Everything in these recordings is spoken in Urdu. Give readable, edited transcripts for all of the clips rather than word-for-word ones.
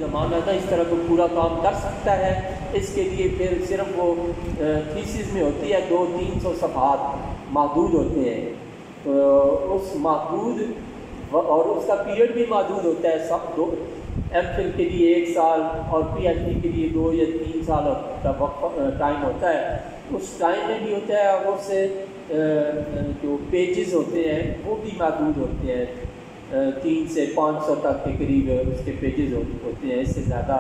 زمانہ تھا اس طرح کو پورا کام کر سکتا ہے. اس کے لیے پھر صرف وہ تھیسس میں ہوتی ہے 200-300 صفحات محدود ہوتے ہیں. تو اس محدود اور اس کا پیریڈ بھی محدود ہوتا ہے. سب دو ایم فل کے لیے 1 سال اور پی ایچ ڈی کے لیے 2 یا 3 سال کا وقت ٹائم ہوتا ہے. اس ٹائم میں بھی ہوتا ہے اور اس سے جو پیجز ہوتے ہیں وہ بھی محدود ہوتے ہیں. 300 سے 500 تک کے قریب اس کے پیجز ہوتے ہیں. اس سے زیادہ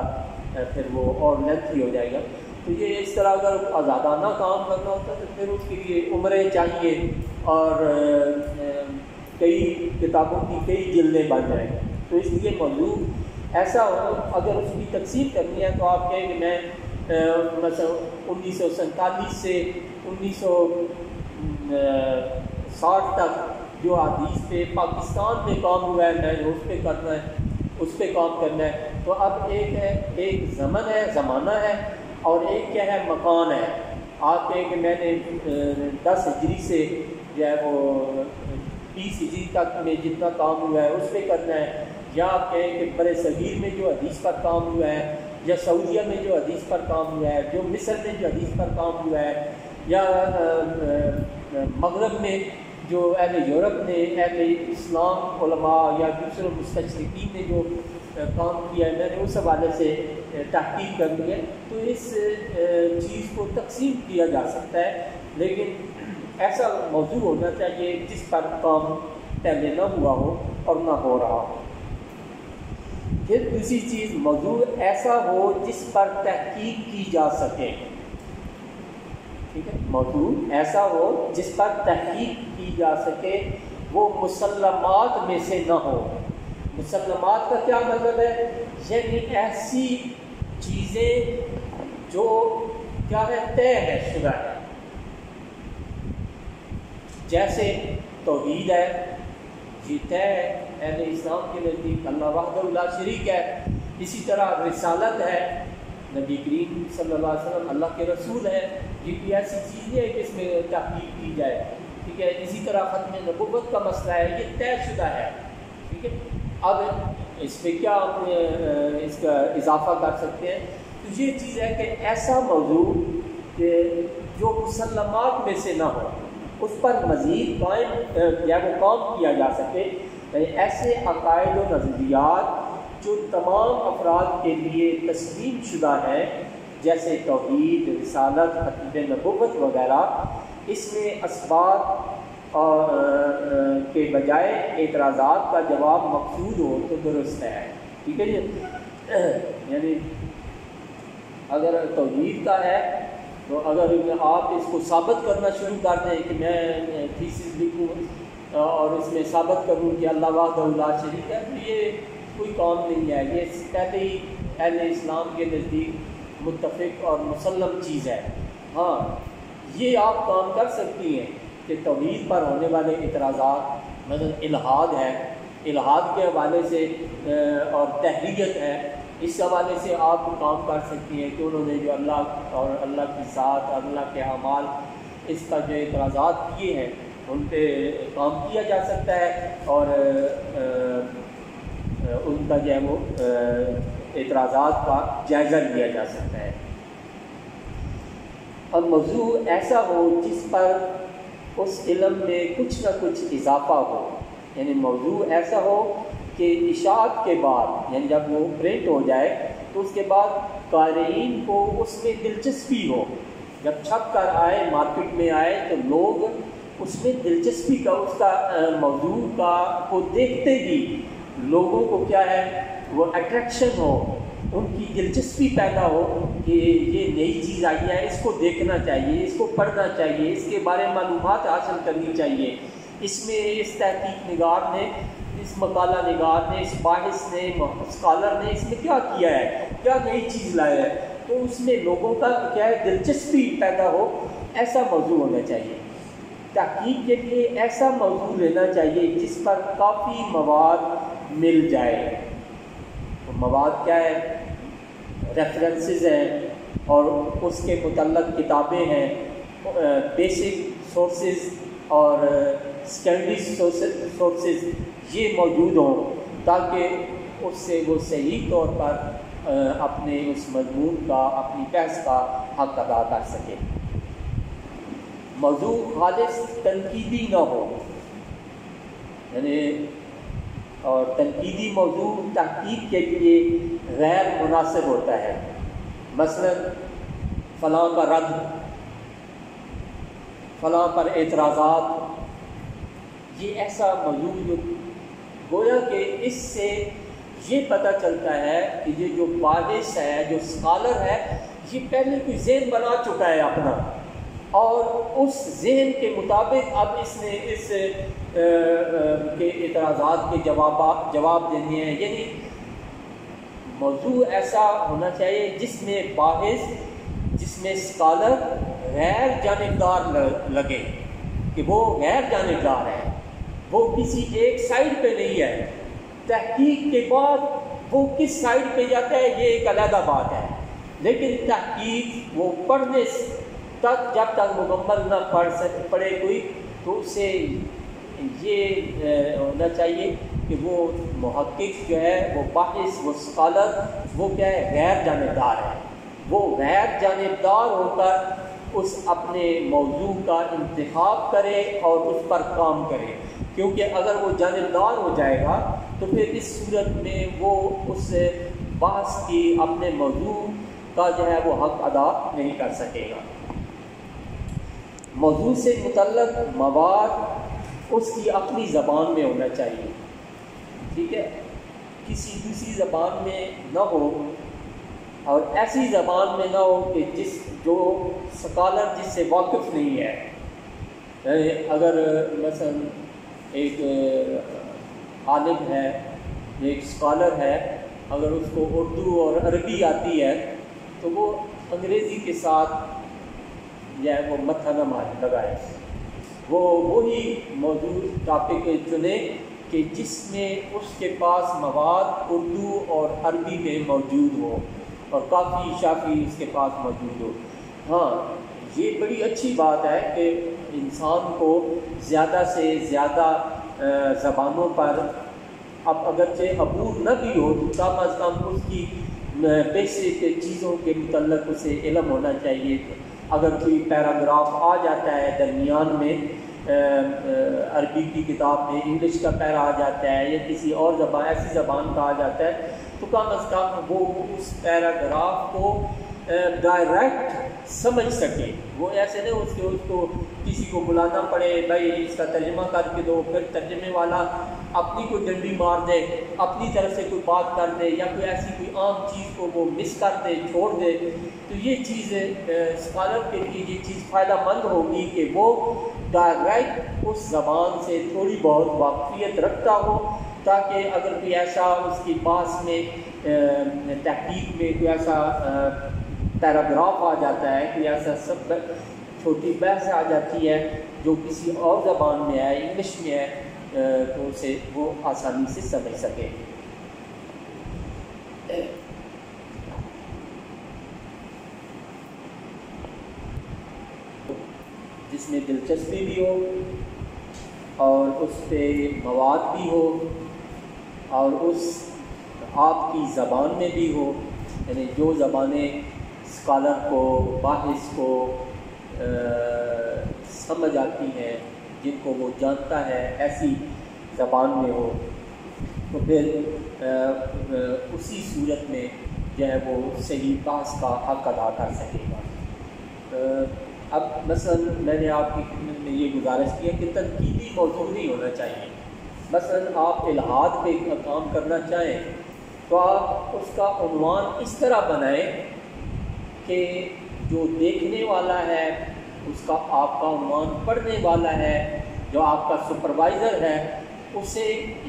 پھر وہ اور لینتھی ہو جائے گا. تو یہ اس طرح اگر آزادانہ کام کرنا ہوتا ہے تو پھر اس کے لیے عمریں چاہیے اور کئی کتابوں کی کئی جلدیں بن جائیں. تو اس لیے موضوع ایسا ہو اگر اس کی تقسیم کرنی ہے تو آپ کہیں کہ میں مثلا 1947 سے 1960 تک جو حدیث پہ پاکستان میں کام ہوا ہے میں نے اس پہ کرنا ہے, اس پہ کام کرنا ہے. تو اب ایک زمانہ ہے اور ایک کیا ہے مکان ہے. آپ کہیں کہ میں نے 10 ہجری سے جو ہے وہ 20 ہجری تک میں جتنا کام ہوا ہے اس پہ کرنا ہے, یا آپ کہیں کہ بر صغیر میں جو حدیث پر کام ہوا ہے, یا سعودیہ میں جو حدیث پر کام ہوا ہے, جو مصر میں جو حدیث پر کام ہوا ہے, یا مغرب میں جو اہل یورپ نے اہل اسلام علماء یا دوسرے مستشرقین نے جو کام کیا ہے میں نے اس حوالے سے تحقیق کر لی ہے. تو اس چیز کو تقسیم کیا جا سکتا ہے, لیکن ایسا موضوع ہونا چاہیے جس پر کام پہلے نہ ہوا ہو اور نہ ہو رہا ہو. پھر دوسری چیز موضوع ایسا ہو جس پر تحقیق کی جا سکے. ٹھیک ہے, موضوع ایسا ہو جس پر تحقیق کی جا سکے, وہ مسلمات میں سے نہ ہو. مسلمات کا کیا مطلب ہے؟ یعنی ایسی چیزیں جو کیا ہے طے ہے شدہ ہے, جیسے توحید ہے یہ طے ہے اہل اسلام کے نزدیک, اللہ وحدہ لا شریک ہے. اسی طرح رسالت ہے, نبی کریم صلی اللہ علیہ وسلم اللہ کے رسول ہے, یہ بھی ایسی چیز ہے کہ اس میں تحقیق کی جائے. ٹھیک ہے, اسی طرح ختم نبوت کا مسئلہ ہے, یہ طے شدہ ہے. ٹھیک ہے, اب اس پہ کیا ہم اس کا اضافہ کر سکتے ہیں؟ تو یہ چیز ہے کہ ایسا موضوع کہ جو مسلمات میں سے نہ ہو اس پر مزید قائم یا وہ کام کیا جا سکے. ایسے عقائد و نظریات جو تمام افراد کے لیے تسلیم شدہ ہیں جیسے توحید, رسالت, ختم نبوت وغیرہ, اس میں اسباب کے بجائے اعتراضات کا جواب مقصود ہو تو درست ہے. ٹھیک ہے جی, یعنی اگر توحید کا ہے تو اگر آپ اس کو ثابت کرنا شروع کر دیں کہ میں تھیسس لکھوں اور اس میں ثابت کروں کہ اللہ وحدہ لا شریک ہے, تو یہ کوئی کام نہیں ہے. یہ پہلے ہی اہل اسلام کے نزدیک متفق اور مسلم چیز ہے. ہاں یہ آپ کام کر سکتی ہیں کہ توحید پر ہونے والے اعتراضات مثلا الحاد ہے, الحاد کے حوالے سے اور تحریت ہے, اس حوالے سے آپ کام کر سکتی ہیں کہ انہوں نے جو اللہ اور اللہ کی ذات اور اللہ کے اعمال اس کا جو اعتراضات کیے ہیں ان پہ کام کیا جا سکتا ہے اور ان کا جو ہے وہ اعتراضات کا جائزہ لیا جا سکتا ہے. اب موضوع ایسا ہو جس پر اس علم میں کچھ نہ کچھ اضافہ ہو, یعنی موضوع ایسا ہو کہ اشاعت کے بعد یعنی جب وہ پرنٹ ہو جائے تو اس کے بعد قارئین کو اس میں دلچسپی ہو, جب چھپ کر آئے مارکیٹ میں آئے تو لوگ اس میں دلچسپی کا اس کا موضوع کا کو دیکھتے ہی لوگوں کو کیا ہے وہ اٹریکشن ہو, ان کی دلچسپی پیدا ہو کہ یہ نئی چیز آئی ہے, اس کو دیکھنا چاہیے, اس کو پڑھنا چاہیے, اس کے بارے میں معلومات حاصل کرنی چاہیے. اس میں اس تحقیق نگار نے, اس مقالہ نگار نے, اس باحث نے, اسکالر نے اس میں کیا کیا ہے, کیا نئی چیز لایا ہے, تو اس میں لوگوں کا کیا ہے دلچسپی پیدا ہو. ایسا موضوع ہونا چاہیے. تحقیق کے لیے ایسا موضوع لینا چاہیے جس پر کافی مواد مل جائے. تو مواد کیا ہے؟ ریفرنسز ہیں اور اس کے متعلق کتابیں ہیں, بیسک سورسز اور سیکنڈری سورسز یہ موجود ہوں تاکہ اس سے وہ صحیح طور پر اپنے اس مضمون کا، اپنی بحث کا حق ادا کر سکے۔ موضوع خالص تنقیدی نہ ہو، یعنی اور تنقیدی موضوع تحقیق کے لیے غیر مناسب ہوتا ہے۔ مثلا فلاں کا رد، فلاں پر اعتراضات، یہ ایسا موضوع جو گویا کہ اس سے یہ پتہ چلتا ہے کہ یہ جو باعث ہے، جو اسکالر ہے، یہ پہلے کوئی ذہن بنا چکا ہے اپنا، اور اس ذہن کے مطابق اب اس نے اس کے اعتراضات کے جواب دینے ہیں۔ یعنی موضوع ایسا ہونا چاہیے جس میں باعث، جس میں اسکالر غیر جانبدار لگے، کہ وہ غیر جانبدار ہے، وہ کسی ایک سائڈ پہ نہیں ہے۔ تحقیق کے بعد وہ کس سائڈ پہ جاتا ہے یہ ایک علیحدہ بات ہے، لیکن تحقیق وہ پڑھنے تک جب تک مکمل نہ پڑھے کوئی، تو اسے یہ ہونا چاہیے کہ وہ محقق جو ہے، وہ باعث، وہ اسکالر، وہ کیا ہے، غیر جانبدار ہے۔ وہ غیر جانبدار ہو کر اس اپنے موضوع کا انتخاب کرے اور اس پر کام کرے، کیونکہ اگر وہ جانبدار ہو جائے گا تو پھر اس صورت میں وہ اس بحث کی، اپنے موضوع کا جو ہے وہ حق ادا نہیں کر سکے گا۔ موضوع سے متعلق مواد اس کی اپنی زبان میں ہونا چاہیے، ٹھیک ہے، کسی دوسری زبان میں نہ ہو، اور ایسی زبان میں نہ ہو کہ جو اسکالر جس سے واقف نہیں ہے۔ اگر مثلا ایک عالم ہے، ایک اسکالر ہے، اگر اس کو اردو اور عربی آتی ہے تو وہ انگریزی کے ساتھ جو ہے وہ متھا نہ لگائے، وہ وہی موضوع ٹاپک چنے کہ جس میں اس کے پاس مواد اردو اور عربی میں موجود ہو اور کافی شافی اس کے پاس موجود ہو۔ ہاں، یہ بڑی اچھی بات ہے کہ انسان کو زیادہ سے زیادہ زبانوں پر، اب اگرچہ عبور نہ بھی ہو تو کم از کم اس کی بیسک چیزوں کے متعلق اسے علم ہونا چاہیے۔ اگر کوئی پیراگراف آ جاتا ہے درمیان میں، عربی کی کتاب میں انگلش کا پیرا آ جاتا ہے یا کسی اور زبان، ایسی زبان کا آ جاتا ہے، تو کم از کم وہ اس پیراگراف کو ڈائریکٹ سمجھ سکے۔ وہ ایسے نہیں اس کو کسی کو بلانا پڑے، بھائی اس کا ترجمہ کر کے دو، پھر ترجمے والا اپنی کوئی ڈنڈی مار دے، اپنی طرف سے کوئی بات کر دے، یا کوئی ایسی کوئی عام چیز کو وہ مس کر دے، چھوڑ دے، تو یہ چیز اسکالر کے لیے یہ چیز فائدہ مند ہوگی کہ وہ ڈائریکٹ اس زبان سے تھوڑی بہت واقفیت رکھتا ہو، تاکہ اگر کوئی ایسا اس کی پاس میں تحقیق میں کوئی ایسا پیراگراف آ جاتا ہے، کوئی ایسا سب چھوٹی بحث آ جاتی ہے جو کسی اور زبان میں ہے، انگلش میں ہے، تو اسے وہ آسانی سے سمجھ سکے۔ جس میں دلچسپی بھی ہو اور اس پہ مواد بھی ہو اور اس آپ کی زبان میں بھی ہو، یعنی جو زبانیں اسکالر کو، باحث کو سمجھ آتی ہیں، جن کو وہ جانتا ہے، ایسی زبان میں ہو، تو پھر اسی صورت میں جو ہے وہ صحیح بحث کا حق ادا کر سکے گا۔ اب مثلا میں نے آپ کی یہ گزارش کی ہے کہ تنقیدی موضوع نہیں ہونا چاہیے۔ مثلا آپ الحاد پہ کام کرنا چاہیں تو آپ اس کا عنوان اس طرح بنائیں کہ جو دیکھنے والا ہے اس کا، آپ کا عنوان پڑھنے والا ہے، جو آپ کا سپروائزر ہے، اسے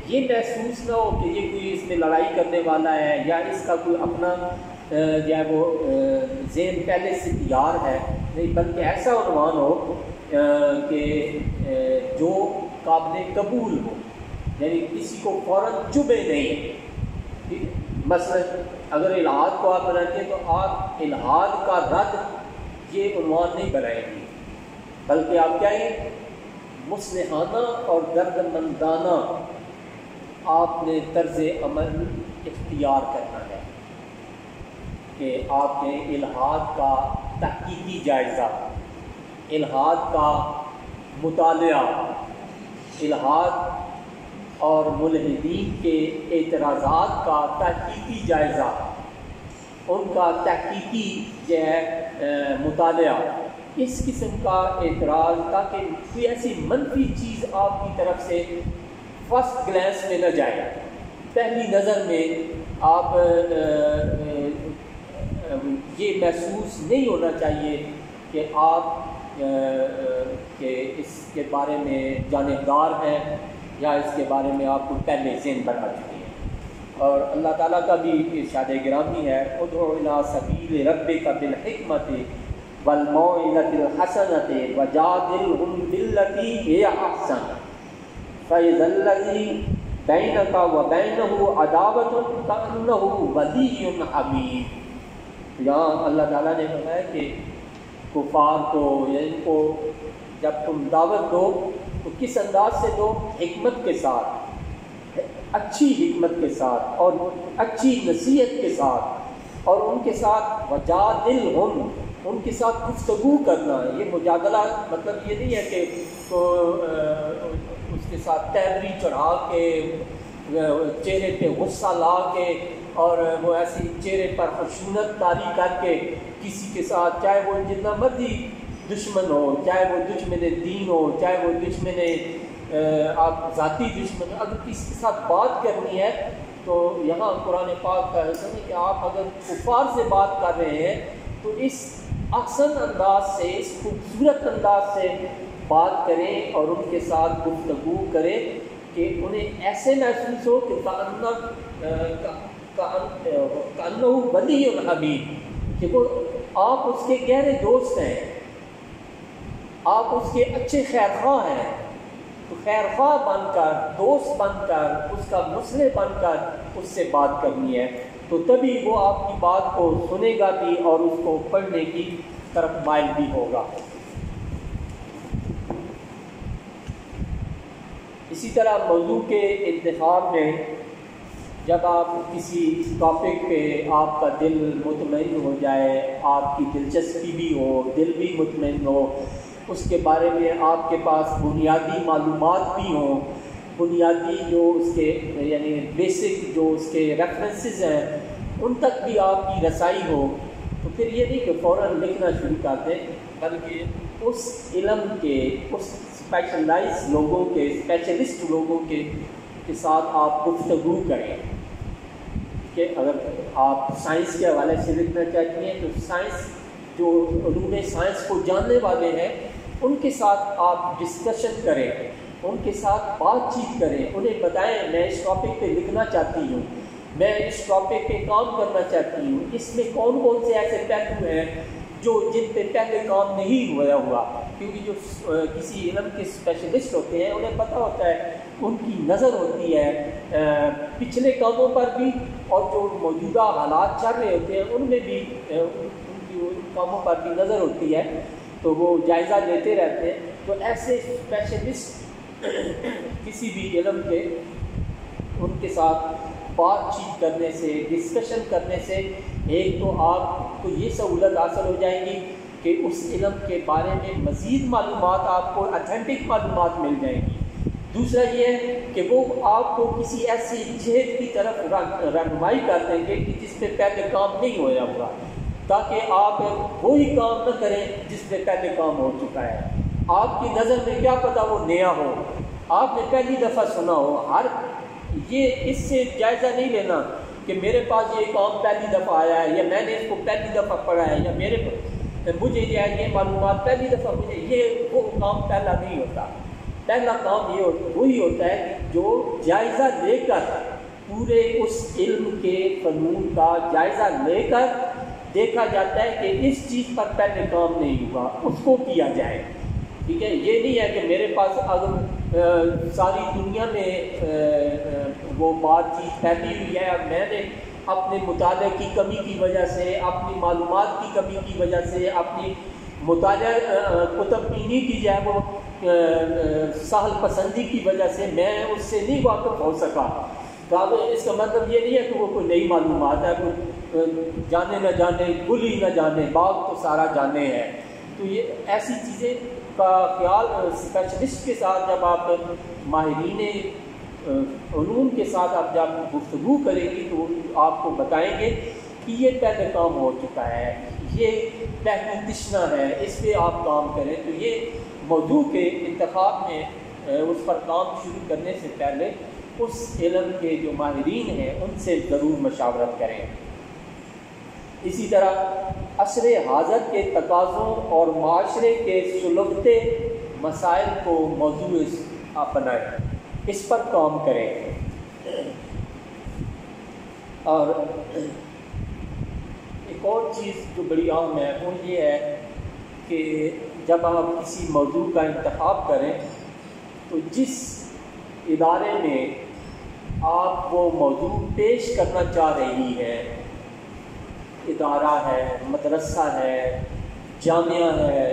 یہ محسوس نہ ہو کہ یہ کوئی اس میں لڑائی کرنے والا ہے یا اس کا کوئی اپنا جو ہے وہ ذہن پہلے سے تیار ہے، نہیں، بلکہ ایسا عنوان ہو کہ جو قابل قبول ہو، یعنی کسی کو فوراً چبھے نہیں۔ مثلا اگر الحاد کو آپ بناتے ہیں تو آپ الحاد کا رد یہ عنوان نہیں بنائیں گے، بلکہ آپ کیا ہیں، مصلحانہ اور دردمندانہ آپ نے طرز عمل اختیار کرنا ہے کہ آپ نے الحاد کا تحقیقی جائزہ، الحاد کا مطالعہ، الحاد اور ملحدین کے اعتراضات کا تحقیقی جائزہ، ان کا تحقیقی جو ہے مطالعہ، اس قسم کا اعتراض، تاکہ کوئی ایسی منفی چیز آپ کی طرف سے فرسٹ گلینس میں نہ جائے، پہلی نظر میں آپ یہ محسوس نہیں ہونا چاہیے کہ آپ کہ اس کے بارے میں جانبدار ہیں یا اس کے بارے میں آپ کو پہلے ذہن بنا چکے ہیں۔ اور اللہ تعالیٰ کا بھی ارشاد گرامی ہے، ادعو الی سبیل ربک بالحکمت والموعظۃ الحسنۃ وجادلھم باللتی ہی احسن فاذا الذی بینک وبینہ عداوۃ کأنہ ولی حمیم۔ یہاں اللہ تعالیٰ نے فرمایا کہ کفار کو یا ان کو جب تم دعوت دو تو کس انداز سے دو؟ حکمت کے ساتھ، اچھی حکمت کے ساتھ اور اچھی نصیحت کے ساتھ، اور ان کے ساتھ وجادلھم، ان کے ساتھ گفتگو کرنا۔ یہ مجادلہ مطلب یہ نہیں ہے کہ اس کے ساتھ تیوری چڑھا کے، چہرے پہ غصہ لا کے، اور وہ ایسی چہرے پر خشونت طاری کر کے کسی کے ساتھ، چاہے وہ جتنا مرضی دشمن ہو، چاہے وہ دشمن دین ہو، چاہے وہ دشمن آپ ذاتی دشمن، اگر کسی کے ساتھ بات کرنی ہے تو یہاں قرآن پاک کا حکم ہے کہ آپ اگر کفار سے بات کر رہے ہیں تو اس احسن انداز سے، اس خوبصورت انداز سے بات کریں اور ان کے ساتھ گفتگو کریں کہ انہیں ایسے محسوس ہو کہ کأنہ ولی حمیم، کہ وہ آپ اس کے گہرے دوست ہیں، آپ اس کے اچھے خیر خواہ ہیں، تو خیر خواہ بن کر، دوست بن کر، اس کا مصلح بن کر اس سے بات کرنی ہے، تو تبھی وہ آپ کی بات کو سنے گا بھی اور اس کو پڑھنے کی طرف مائل بھی ہوگا۔ اسی طرح موضوع کے انتخاب میں جب آپ کسی ٹاپک پہ آپ کا دل مطمئن ہو جائے، آپ کی دلچسپی بھی ہو، دل بھی مطمئن ہو، اس کے بارے میں آپ کے پاس بنیادی معلومات بھی ہوں، بنیادی جو اس کے یعنی بیسک جو اس کے ریفرنسز ہیں ان تک بھی آپ کی رسائی ہو، تو پھر یہ نہیں کہ فوراً لکھنا شروع کر دیں، بلکہ اس علم کے، اس اسپیشلائز لوگوں کے، اسپیشلسٹ لوگوں کے ساتھ آپ گفتگو کریں۔ کہ اگر آپ سائنس کے حوالے سے لکھنا چاہتی ہیں تو سائنس، جو علوم سائنس کو جاننے والے ہیں ان کے ساتھ آپ ڈسکشن کریں، ان کے ساتھ بات چیت کریں، انہیں بتائیں میں اس ٹاپک پہ لکھنا چاہتی ہوں، میں اس ٹاپک پہ کام کرنا چاہتی ہوں، اس میں کون کون سے ایسے پہلو ہیں جو جن پہ پہلے کام نہیں ہوا، کیونکہ جو کسی علم کے اسپیشلسٹ ہوتے ہیں انہیں پتہ ہوتا ہے، ان کی نظر ہوتی ہے پچھلے کاموں پر بھی، اور جو موجودہ حالات چل رہے ہوتے ہیں ان میں بھی ان کی کاموں پر بھی نظر ہوتی ہے، تو وہ جائزہ لیتے رہتے ہیں۔ تو ایسے اسپیشلسٹ کسی بھی علم کے، ان کے ساتھ بات چیت کرنے سے، ڈسکشن کرنے سے، ایک تو آپ کو یہ سہولت حاصل ہو جائے گی کہ اس علم کے بارے میں مزید معلومات، آپ کو اتھینٹک معلومات مل جائیں گی۔ دوسرا یہ ہے کہ وہ آپ کو کسی ایسی جہت کی طرف رہنمائی کر دیں گے کہ جس پہ پہلے کام نہیں ہوا ہوگا، تاکہ آپ وہی کام نہ کریں جس پہ پہلے کام ہو چکا ہے۔ آپ کی نظر میں کیا پتہ وہ نیا ہو، آپ نے پہلی دفعہ سنا ہو۔ یہ اس سے جائزہ نہیں لینا کہ میرے پاس یہ کام پہلی دفعہ آیا ہے، یا میں نے اس کو پہلی دفعہ پڑھا ہے، یا مجھے یہ معلومات پہلی دفعہ مجھے، یہ وہ کام پہلا نہیں ہوتا۔ پہلا کام یہ وہی ہوتا ہے جو جائزہ لے کر، پورے اس علم کے فنون کا جائزہ لے کر دیکھا جاتا ہے کہ اس چیز پر پہلے کام نہیں ہوا، اس کو کیا جائے۔ ٹھیک ہے، یہ نہیں ہے کہ میرے پاس اگر ساری دنیا میں وہ بات چیت پھیلی ہوئی ہے، اور میں نے اپنے مطالعے کی کمی کی وجہ سے، اپنی معلومات کی کمی کی وجہ سے، اپنی مطالعہ کتب بینی کی جائے وہ سہل پسندی کی وجہ سے میں اس سے نہیں واقف ہو سکا، تو اب اس کا مطلب یہ نہیں ہے کہ وہ کوئی نئی معلومات ہے، کوئی جانے نہ جانے گل ہی نہ جانے باغ تو سارا جانے ہے. تو یہ ایسی چیزیں کا خیال اسپیشلسٹ کے ساتھ جب آپ ماہرین علوم کے ساتھ آپ جب گفتگو کریں گی تو آپ کو بتائیں گے کہ یہ پہلے کام ہو چکا ہے، یہ پریکٹیشنر ہے، اس پہ آپ کام کریں. تو یہ موضوع کے انتخاب میں اس پر کام شروع کرنے سے پہلے اس علم کے جو ماہرین ہیں ان سے ضرور مشاورت کریں. اسی طرح عصر حاضر کے تقاضوں اور معاشرے کے سلگتے مسائل کو موضوع اپنائیں، اس پر کام کریں. اور ایک اور چیز جو بڑی عام ہے وہ یہ ہے کہ جب آپ کسی موضوع کا انتخاب کریں تو جس ادارے میں آپ وہ موضوع پیش کرنا چاہ رہی ہیں، ادارہ ہے، مدرسہ ہے، جامعہ ہے،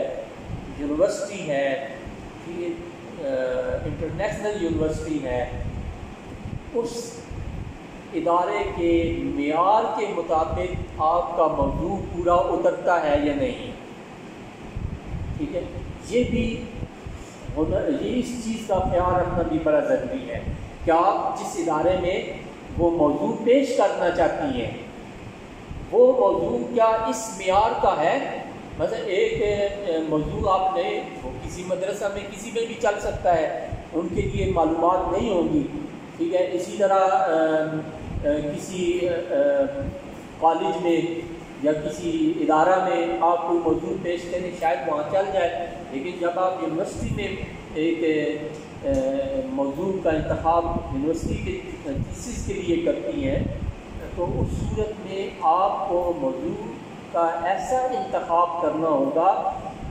یونیورسٹی ہے، انٹرنیشنل یونیورسٹی ہے، اس ادارے کے معیار کے مطابق آپ کا موضوع پورا اترتا ہے یا نہیں. ٹھیک ہے، یہ بھی یہ اس چیز کا خیال رکھنا بھی بڑا ضروری ہے کہ آپ جس ادارے میں وہ موضوع پیش کرنا چاہتی ہیں وہ موضوع کیا اس معیار کا ہے. مثلا ایک موضوع آپ نے وہ کسی مدرسہ میں کسی میں بھی چل سکتا ہے، ان کے لیے معلومات نہیں ہوں گی. ٹھیک ہے، اسی طرح کسی کالج میں یا کسی ادارہ میں آپ کوئی موضوع پیش کریں شاید وہاں چل جائے، لیکن جب آپ یونیورسٹی میں ایک موضوع کا انتخاب یونیورسٹی کے تھیسس کے لیے کرتی ہیں تو اس صورت میں آپ کو موضوع کا ایسا انتخاب کرنا ہوگا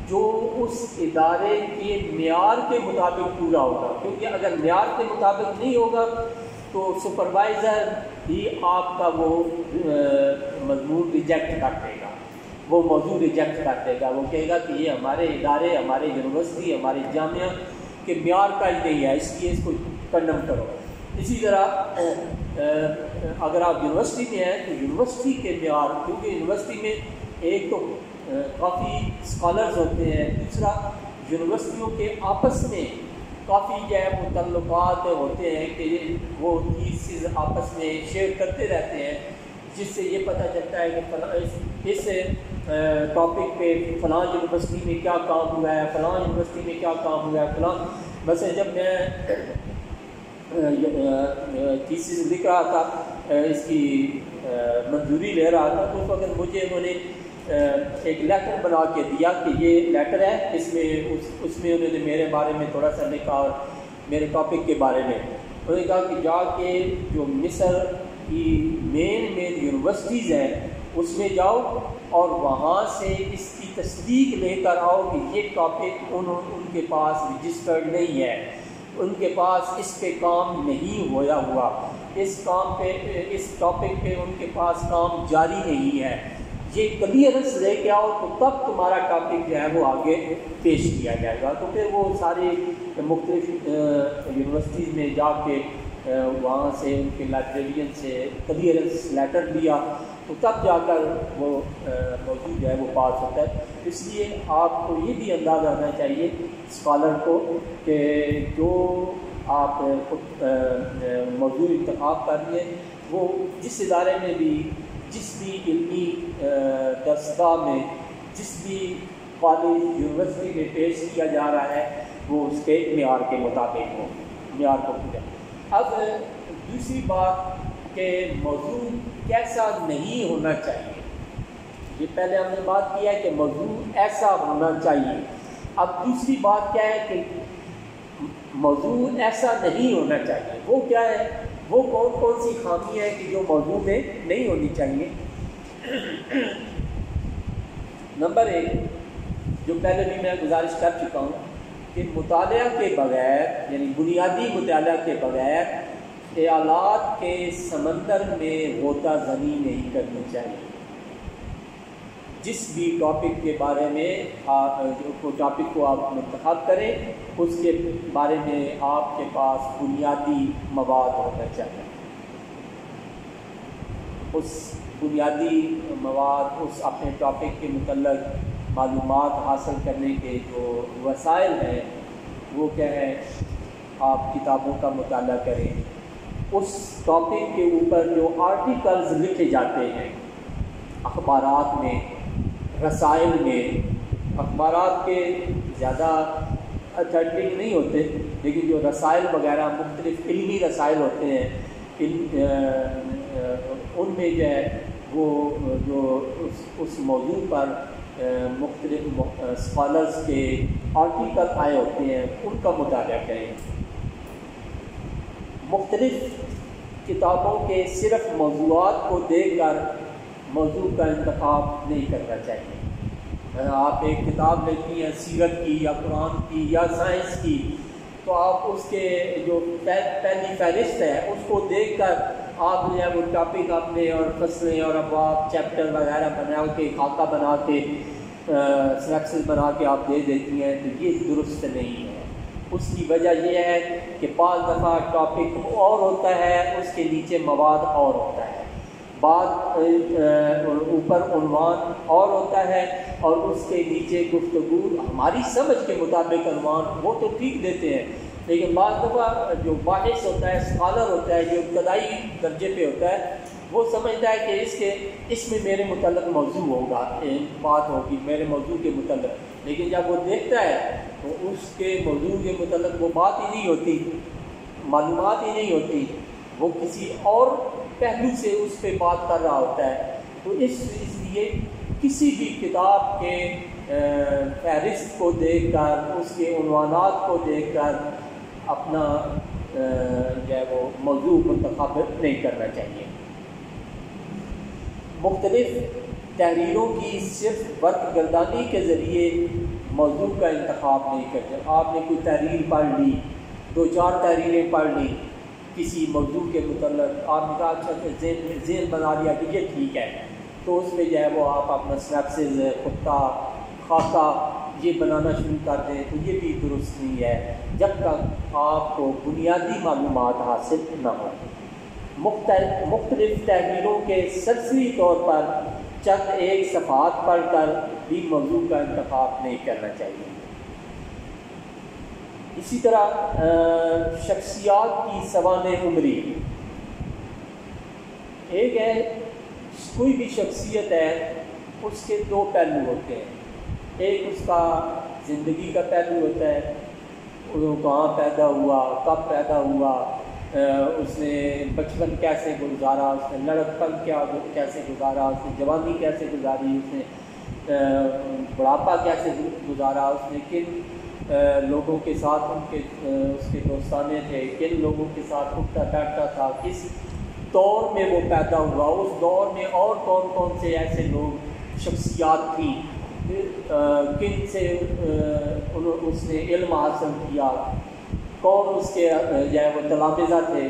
جو اس ادارے کے معیار کے مطابق پورا ہوگا. کیونکہ اگر معیار کے مطابق نہیں ہوگا تو سپروائزر ہی آپ کا وہ مضمون ریجیکٹ کر دے گا، وہ موضوع ریجیکٹ کر دے گا. وہ کہے گا کہ یہ ہمارے ادارے، ہمارے یونیورسٹی، ہمارے جامعہ کے معیار کا ہی نہیں ہے، اس لیے اس کو کنڈم کرو. اسی طرح اگر آپ یونیورسٹی میں ہیں تو یونیورسٹی کے معیار، کیونکہ یونیورسٹی میں ایک تو کافی اسکالرز ہوتے ہیں، دوسرا یونیورسٹیوں کے آپس میں کافی جو ہے وہ تعلقات ہوتے ہیں کہ وہ چیز آپس میں شیئر کرتے رہتے ہیں، جس سے یہ پتہ چلتا ہے کہ اس ٹاپک پہ فلاں یونیورسٹی میں کیا کام ہوا ہے، فلاں یونیورسٹی میں کیا کام ہوا ہے، فلاں. ویسے جب میں تھیسس لکھ رہا تھا، اس کی منظوری لے رہا تھا، تو اس وقت مجھے انہوں نے ایک لیٹر بنا کے دیا کہ یہ لیٹر ہے، اس میں انہوں نے میرے بارے میں تھوڑا سا لکھا اور میرے ٹاپک کے بارے میں. انہوں نے کہا کہ جا کے جو مصر کی مین یونیورسٹیز ہیں اس میں جاؤ اور وہاں سے اس کی تصدیق لے کر آؤ کہ یہ ٹاپک ان کے پاس رجسٹرڈ نہیں ہے، ان کے پاس اس پہ کام نہیں ہوا، اس ٹاپک پہ ان کے پاس کام جاری نہیں ہے. یہ کلیئرنس لے کے آؤ تو تب تمہارا ٹاپک جو ہے وہ آگے پیش کیا جائے گا. تو پھر وہ سارے مختلف یونیورسٹیز میں جا کے وہاں سے ان کے لائبریرین سے کلیئرنس لیٹر لیا تو تب جا کر وہ موضوع جو ہے وہ پاس ہوتا ہے. اس لیے آپ کو یہ بھی اندازہ ہونا چاہیے اسکالر کو کہ جو آپ موضوع انتخاب کر رہے ہیں وہ جس ادارے میں بھی، جس بھی علمی درسگاہ میں، جس بھی کالج یونیورسٹی میں پیش کیا جا رہا ہے وہ اس کے معیار کے مطابق ہو، معیار کو پورا. اب دوسری بات کہ موضوع کیسا نہیں ہونا چاہیے. یہ پہلے ہم نے بات کی ہے کہ موضوع ایسا ہونا چاہیے. اب دوسری بات کیا ہے کہ موضوع ایسا نہیں ہونا چاہیے. وہ کیا ہے، وہ کون سی خامی ہے کہ جو موضوع میں نہیں ہونی چاہیے. نمبر 1 جو پہلے بھی میں گزارش کر چکا ہوں کہ مطالعہ کے بغیر، یعنی بنیادی مطالعہ کے بغیر خیالات کے سمندر میں غوطہ زنی نہیں کرنی چاہیے. جس بھی ٹاپک کے بارے میں ٹاپک کو آپ منتخب کریں اس کے بارے میں آپ کے پاس بنیادی مواد ہونا چاہیے. اس بنیادی مواد، اس اپنے ٹاپک کے متعلق معلومات حاصل کرنے کے جو وسائل ہیں وہ کیا ہے، آپ کتابوں کا مطالعہ کریں. اس ٹاپک کے اوپر جو آرٹیکلز لکھے جاتے ہیں اخبارات میں، رسائل میں، اخبارات کے زیادہ اتھینٹک نہیں ہوتے، لیکن جو رسائل وغیرہ مختلف علمی رسائل ہوتے ہیں ان میں جو ہے وہ جو اس موضوع پر مختلف اسکالرز کے آرٹیکل آئے ہوتے ہیں ان کا مطالعہ کریں. مختلف کتابوں کے صرف موضوعات کو دیکھ کر موضوع کا انتخاب نہیں کرنا چاہیے. آپ ایک کتاب لیتی ہیں سیرت کی یا قرآن کی یا سائنس کی، تو آپ اس کے جو پہلی فہرست ہے اس کو دیکھ کر آپ جو ہے وہ ٹاپک اپنے اور فصلیں اور ابواب چیپٹر وغیرہ بنا کے، خاکہ بنا کے، سلیکشن بنا کے آپ دے دیتی ہیں، تو یہ درست نہیں ہے. اس کی وجہ یہ ہے کہ بعض دفعہ ٹاپک اور ہوتا ہے، اس کے نیچے مواد اور ہوتا ہے، بعض اوپر عنوان اور ہوتا ہے اور اس کے نیچے گفتگو ہماری سمجھ کے مطابق عنوان وہ تو ٹھیک دیتے ہیں، لیکن بعض دفعہ جو باعث ہوتا ہے، اسکالر ہوتا ہے، جو ابتدائی درجے پہ ہوتا ہے، وہ سمجھتا ہے کہ اس میں میرے متعلق موضوع ہوگا، بات ہوگی میرے موضوع کے متعلق، لیکن جب وہ دیکھتا ہے تو اس کے موضوع کے متعلق وہ بات ہی نہیں ہوتی، معلومات ہی نہیں ہوتی، وہ کسی اور پہلو سے اس پہ بات کر رہا ہوتا ہے. تو اس لیے کسی بھی کتاب کے فہرست کو دیکھ کر، اس کے عنوانات کو دیکھ کر اپنا جو ہے وہ موضوع منتخب نہیں کرنا چاہیے. مختلف تحریروں کی صرف برق گردانی کے ذریعے موضوع کا انتخاب نہیں کرتے. آپ نے کوئی تحریر پڑھ لی، 2-4 تحریریں پڑھ لی کسی موضوع کے متعلق، آپ نے کہا اچھا ذہن بنا لیا کہ یہ ٹھیک ہے، تو اس میں جو ہے وہ آپ اپنا سنیپسز، خطہ، خاکہ یہ بنانا شروع کر دیں، تو یہ بھی درست نہیں ہے جب تک آپ کو بنیادی معلومات حاصل نہ ہوں. مختلف تحریروں کے سرسری طور پر چند ایک صفحات پڑھ کر بھی موضوع کا انتخاب نہیں کرنا چاہیے. اسی طرح شخصیات کی سوانح عمری. ایک ہے کوئی بھی شخصیت ہے، اس کے 2 پہلو ہوتے ہیں. ایک اس کا زندگی کا پہلو ہوتا ہے، وہ کہاں پیدا ہوا، کب پیدا ہوا، اس نے بچپن کیسے گزارا، اس نے لڑکپن کیسے گزارا، اس نے جوانی کیسے گزاری، اس نے بڑھاپا کیسے گزارا، اس نے کن لوگوں کے ساتھ اس کے دوستانے تھے، کن لوگوں کے ساتھ اٹھتا بیٹھتا تھا، کس دور میں وہ پیدا ہوا، اس دور میں اور کون کون سے ایسے لوگ شخصیات تھیں، کن سے اس نے علم حاصل کیا، کون اس کے جو ہے وہ تلامذہ تھے.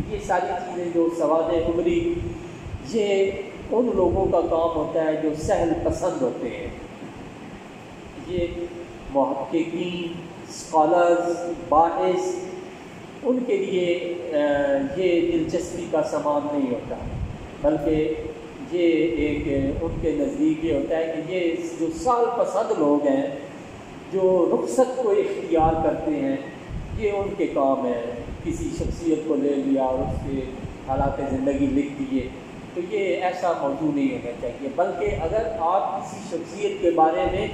یہ ساری چیزیں جو سوانح عمری، یہ ان لوگوں کا کام ہوتا ہے جو سہل پسند ہوتے ہیں. یہ محققین، اسکالرز، باعث، ان کے لیے یہ دلچسپی کا سامان نہیں ہوتا، بلکہ یہ ایک ان کے نزدیک یہ ہوتا ہے کہ یہ جو سال پسند لوگ ہیں، جو رخصت کو اختیار کرتے ہیں، یہ ان کے کام ہے. کسی شخصیت کو لے لیا اور اس کے حالات زندگی لکھ دیے، تو یہ ایسا موضوع نہیں ہونا چاہیے. بلکہ اگر آپ کسی شخصیت کے بارے میں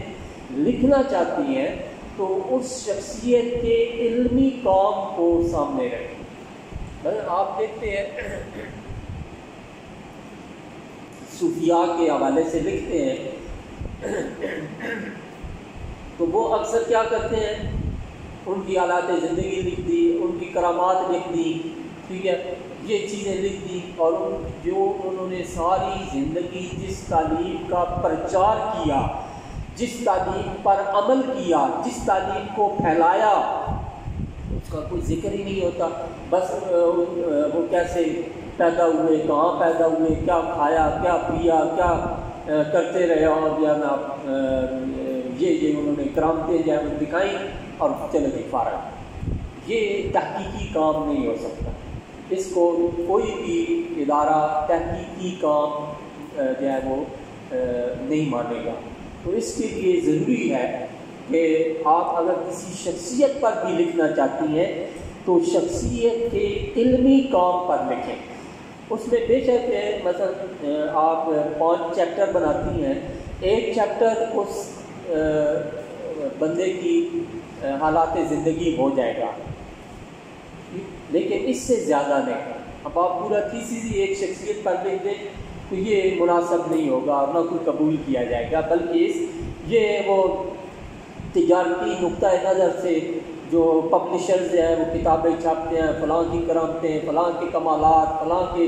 لکھنا چاہتی ہیں تو اس شخصیت کے علمی کام کو سامنے رکھیں. آپ دیکھتے ہیں صوفیاء کے حوالے سے لکھتے ہیں تو وہ اکثر کیا کرتے ہیں، ان کی حالات زندگی لکھ دی، ان کی کرامات لکھ دی، ٹھیک ہے، یہ چیزیں لکھ دی، اور جو انہوں نے ساری زندگی جس تعلیم کا پرچار کیا، جس تعلیم پر عمل کیا، جس تعلیم کو پھیلایا، اس کا کوئی ذکر ہی نہیں ہوتا. بس وہ کیسے پیدا ہوئے، کہاں پیدا ہوئے، کیا کھایا، کیا پیا، کیا کرتے رہے، اور جناب یہ انہوں نے کرامتیں جو ہے دکھائیں اور چلے گئے فارغ. یہ تحقیقی کام نہیں ہو سکتا. اس کو کوئی بھی ادارہ تحقیقی کام جو ہے وہ نہیں مانے گا۔ تو اس کے لیے ضروری ہے کہ آپ اگر کسی شخصیت پر بھی لکھنا چاہتی ہیں تو شخصیت کے علمی کام پر لکھیں۔ اس میں بے شک مثلا آپ 5 چیپٹر بناتی ہیں، ایک چیپٹر اس بندے کی حالات زندگی ہو جائے گا، لیکن اس سے زیادہ نہیں۔ اب آپ پورا تھیسس ہی ایک شخصیت پر لکھ دیں تو یہ مناسب نہیں ہوگا، نہ کوئی قبول کیا جائے گا، بلکہ یہ وہ تجارتی نقطۂ نظر سے جو پبلشرز ہیں وہ کتابیں چھاپتے ہیں، فلاں کی کرامتیں، فلاں کے کمالات، فلاں کے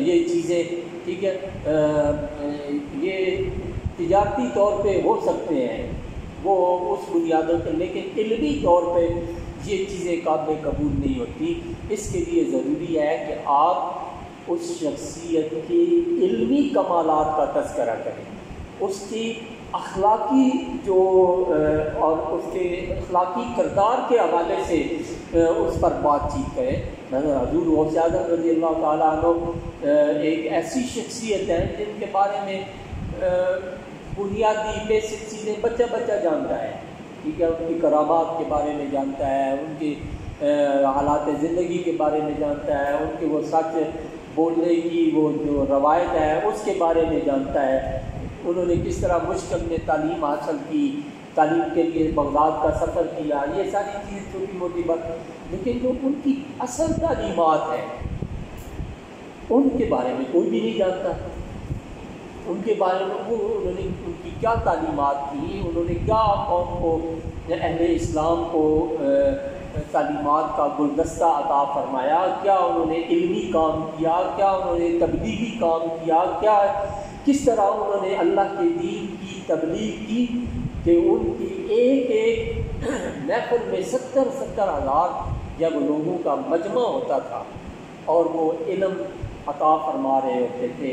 یہ چیزیں، ٹھیک ہے، یہ تجارتی طور پہ ہو سکتے ہیں وہ اس بنیادوں پہ، لیکن علمی طور پہ یہ چیزیں قابل قبول نہیں ہوتی۔ اس کے لیے ضروری ہے کہ آپ اس شخصیت کے علمی کمالات کا تذکرہ کریں، اس کی اخلاقی جو اور اس کے اخلاقی کردار کے حوالے سے اس پر بات چیت کریں۔ حضور غوث اعظم رضی اللہ تعالیٰ عنہ ایک ایسی شخصیت ہے جن کے بارے میں بنیادی بیسک چیزیں بچہ جانتا ہے، ٹھیک ہے، ان کی کرامات کے بارے میں جانتا ہے، ان کے حالات زندگی کے بارے میں جانتا ہے، ان کے وہ سچ بولنے کی وہ جو روایت ہے اس کے بارے میں جانتا ہے، انہوں نے کس طرح مشکل میں تعلیم حاصل کی، تعلیم کے لیے بغداد کا سفر کیا، یہ ساری چیزیں چھوٹی موٹی بات، لیکن جو ان کی اصل تعلیمات ہیں ان کے بارے میں کوئی بھی نہیں جانتا۔ ان کے بارے میں انہوں نے ان کی کیا تعلیمات کی، انہوں نے کیا قوم کو، اہل اسلام کو تعلیمات کا گلدستہ عطا فرمایا، کیا انہوں نے علمی کام کیا، کیا انہوں نے تبلیغی کام کیا، کیا کس طرح انہوں نے اللہ کے دین کی تبلیغ کی کہ ان کی ایک محفل میں 70,000 جب لوگوں کا مجمع ہوتا تھا اور وہ علم عطا فرما رہے ہوتے تھے،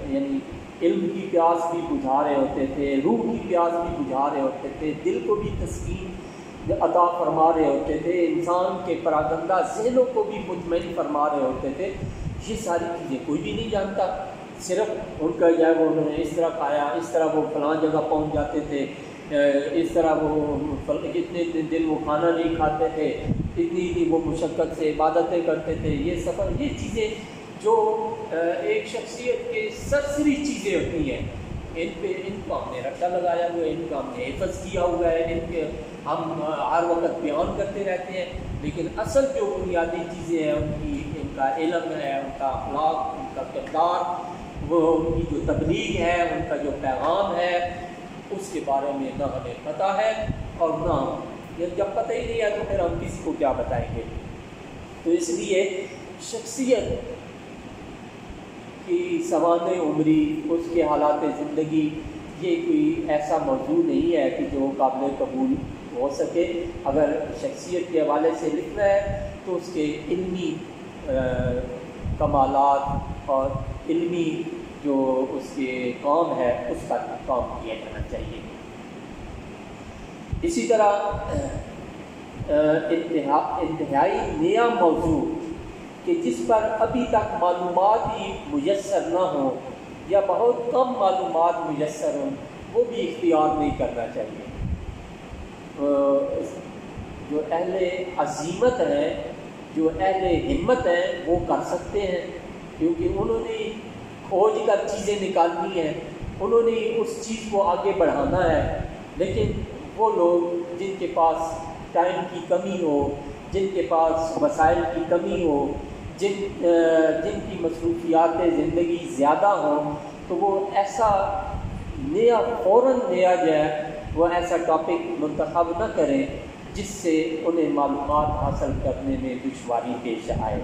یعنی علم کی پیاس بھی بجھا رہے ہوتے تھے، روح کی پیاس بھی بجھا رہے ہوتے تھے، دل کو بھی تسکین عطا فرما رہے ہوتے تھے، انسان کے پراگندہ ذہنوں کو بھی مطمئن فرما رہے ہوتے تھے۔ یہ ساری چیزیں کوئی بھی نہیں جانتا، صرف ان کا جو ہے وہ انہوں نے اس طرح کھایا، اس طرح وہ فلاں جگہ پہنچ جاتے تھے، اس طرح وہ اتنے دن وہ کھانا نہیں کھاتے تھے، اتنی وہ مشقت سے عبادتیں کرتے تھے، یہ سفر، یہ چیزیں جو ایک شخصیت کے سرسری چیزیں ہوتی ہیں، ان کو ہم نے رٹا لگایا ہوا ہے، ان کا ہم نے حفظ کیا ہوا ہے، ان کے ہم ہر وقت بیان کرتے رہتے ہیں، لیکن اصل جو بنیادی چیزیں ہیں ان کا علم ہے، ان کا اخلاق، ان کا کردار، وہ ان کی جو تبلیغ ہے، ان کا جو پیغام ہے، اس کے بارے میں نہ ہمیں پتہ ہے، اور نہ جب پتہ ہی نہیں ہے تو پھر ہم کسی کو کیا بتائیں گے۔ تو اس لیے شخصیت کی سوانح عمری، اس کے حالات زندگی، یہ کوئی ایسا موضوع نہیں ہے کہ جو قابل قبول ہو سکے۔ اگر شخصیت کے حوالے سے لکھنا ہے تو اس کے علمی کمالات اور علمی جو اس کے کام ہے اس کا کام کیا جانا چاہیے۔ اسی طرح انتہائی نیا موضوع کہ جس پر ابھی تک معلومات ہی میسر نہ ہوں یا بہت کم معلومات میسر ہوں، وہ بھی اختیار نہیں کرنا چاہیے۔ جو اہل عزیمت ہیں، جو اہل ہمت ہیں، وہ کر سکتے ہیں، کیونکہ انہوں نے کھوج کر چیزیں نکالنی ہیں، انہوں نے اس چیز کو آگے بڑھانا ہے۔ لیکن وہ لوگ جن کے پاس ٹائم کی کمی ہو، جن کے پاس وسائل کی کمی ہو، جن کی مصروفیات زندگی زیادہ ہوں، تو وہ ایسا فوراً نیا جو ہے وہ ایسا ٹاپک منتخب نہ کریں جس سے انہیں معلومات حاصل کرنے میں دشواری پیش آئے۔